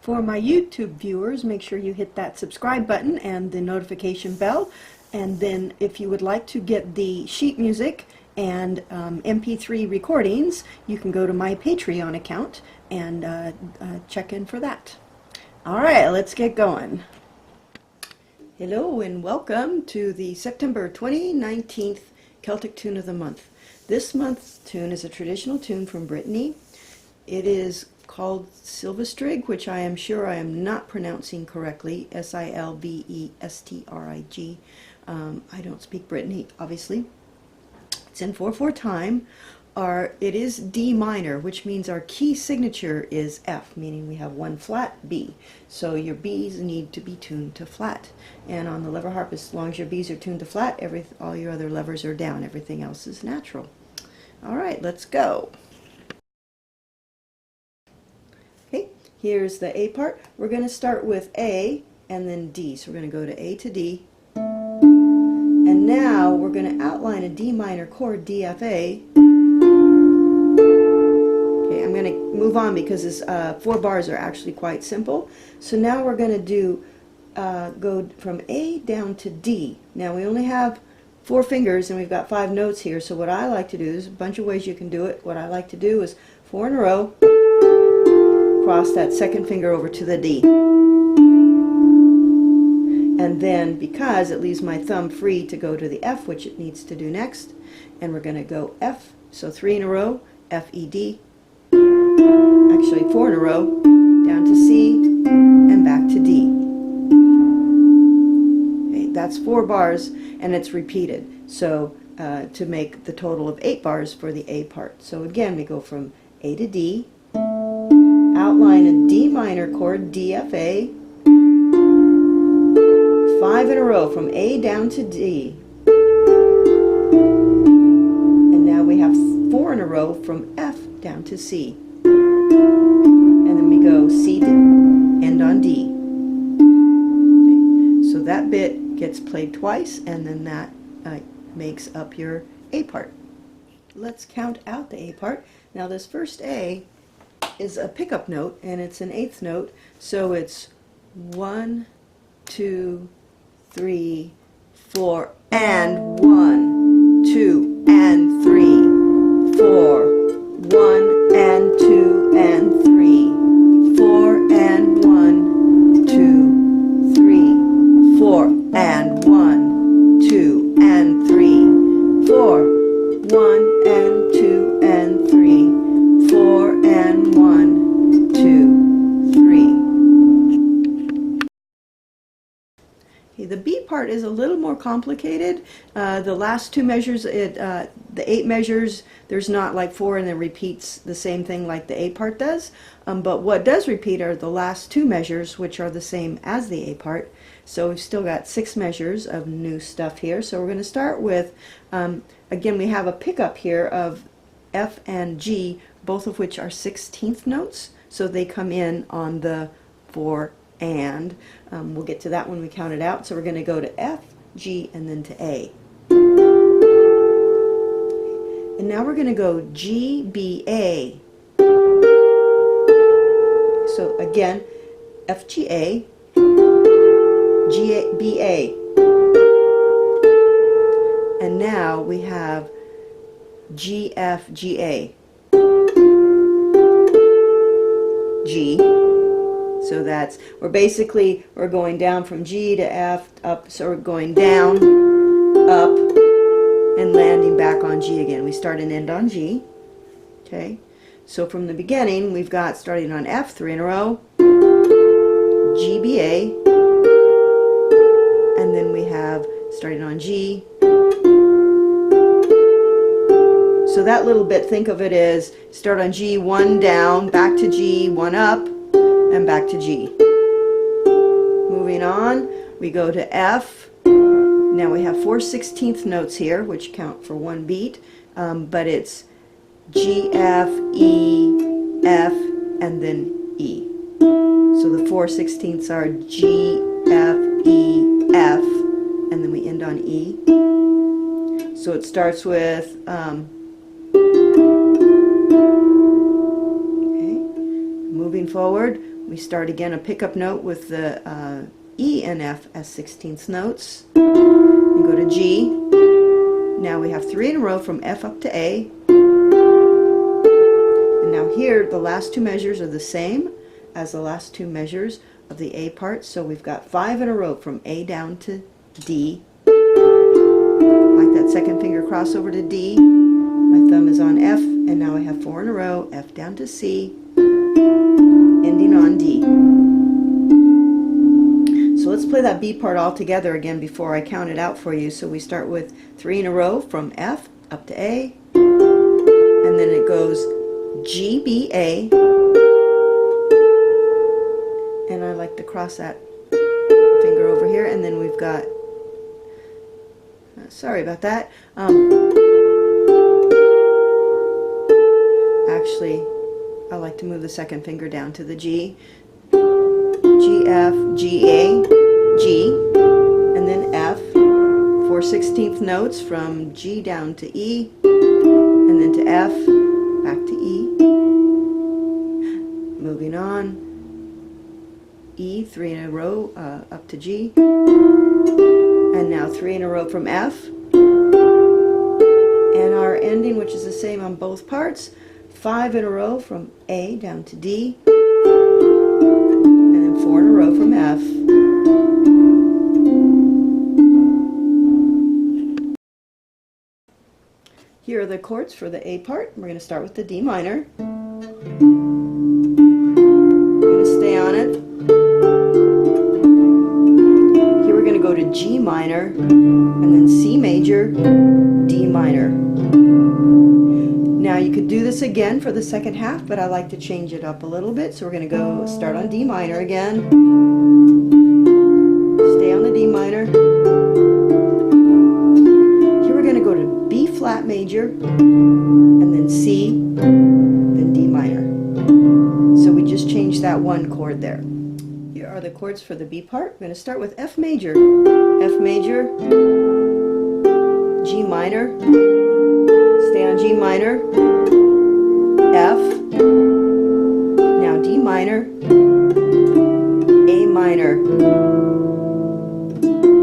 For my YouTube viewers, make sure you hit that subscribe button and the notification bell. And then if you would like to get the sheet music and MP3 recordings, you can go to my Patreon account and check in for that. All right, let's get going. Hello and welcome to the September 2019 Celtic Tune of the Month. This month's tune is a traditional tune from Brittany. It is called Silvestrig, which I am sure I am not pronouncing correctly, S-I-L-V-E-S-T-R-I-G. I don't speak Brittany, obviously. It's in 4/4 time. It is D minor, which means our key signature is F, meaning we have one flat B. So your B's need to be tuned to flat. And on the lever harp, as long as your B's are tuned to flat, all your other levers are down. Everything else is natural. All right, let's go. Okay, here's the A part. We're going to start with A and then D. So we're going to go to A to D. And now we're going to outline a D minor chord, D, F, A. Okay, I'm going to move on because this 4 bars are actually quite simple. So now we're going to do go from A down to D. Now we only have 4 fingers and we've got 5 notes here. So what I like to do, there's a bunch of ways you can do it. What I like to do is 4 in a row. Cross that second finger over to the D. And then, because it leaves my thumb free to go to the F, which it needs to do next, and we're going to go F, so 3 in a row, F, E, D, actually 4 in a row, down to C, and back to D. Okay, that's 4 bars, and it's repeated, so to make the total of 8 bars for the A part. So again, we go from A to D, outline a D minor chord, D, F, A, 5 in a row from A down to D. And now we have 4 in a row from F down to C. And then we go C to end on D. Okay. So that bit gets played twice, and then that makes up your A part. Let's count out the A part. Now this first A is a pickup note, and it's an 8th note, so it's 1, 2, 3, 4, and 1, 2, and 3, 4, 1, and 2, and 3, 4, and 1, 2, 3, 4, and 1, 2, and 3, 4, 1, and 2, and 3, 4, and 1, 2, 3. Okay, the B part is a little more complicated. The last two measures, the 8 measures, there's not like 4 and then repeats the same thing like the A part does. But what does repeat are the last 2 measures, which are the same as the A part. So we've still got 6 measures of new stuff here. So we're going to start with, again, we have a pickup here of F and G, both of which are 16th notes. So they come in on the 4 and. We'll get to that when we count it out. So we're going to go to F, G, and then to A. And now we're going to go G, B, A. So again, F, G, A, G, A, B, A. And now we have G, F, G, A. G. So that's, we're going down from G to F, up, so we're going down, up, and landing back on G again. We start and end on G. Okay, so from the beginning, we've got starting on F, 3 in a row, G, B, A, and then we have starting on G. So that little bit, think of it as start on G, 1 down, back to G, 1 up, and back to G. Moving on, we go to F. Now we have 4 16th notes here, which count for 1 beat, but it's G, F, E, F, and then E. So the 4 16ths are G, F, E, F, and then we end on E. So it starts with moving forward, we start again a pickup note with the E and F as 16th notes. We go to G. Now we have 3 in a row from F up to A. And now here the last 2 measures are the same as the last 2 measures of the A part. So we've got 5 in a row from A down to D. Like that second finger crossover to D. My thumb is on F, and now I have 4 in a row, F down to C, ending on D. So let's play that B part all together again before I count it out for you. So we start with 3 in a row from F up to A, and then it goes G, B, A, and I like to cross that finger over here, and then we've got, sorry about that, actually I like to move the second finger down to the G. G, F, G, A, G, and then F. 4 16th notes from G down to E, and then to F, back to E. Moving on, E, 3 in a row up to G, and now 3 in a row from F. And our ending, which is the same on both parts, 5 in a row from A down to D, and then 4 in a row from F. Here are the chords for the A part. We're going to start with the D minor. We're going to stay on it. Here we're going to go to G minor, and then C major, D minor. Now you could do this again for the second half, but I like to change it up a little bit. So we're going to go start on D minor again. Stay on the D minor. Here we're going to go to B flat major, and then C, then D minor. So we just changed that one chord there. Here are the chords for the B part. We're going to start with F major. F major, G minor, stay on G minor, F, now D minor, A minor,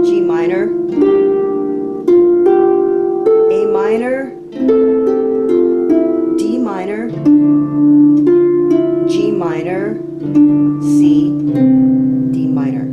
G minor, A minor, D minor, G minor, C, D minor.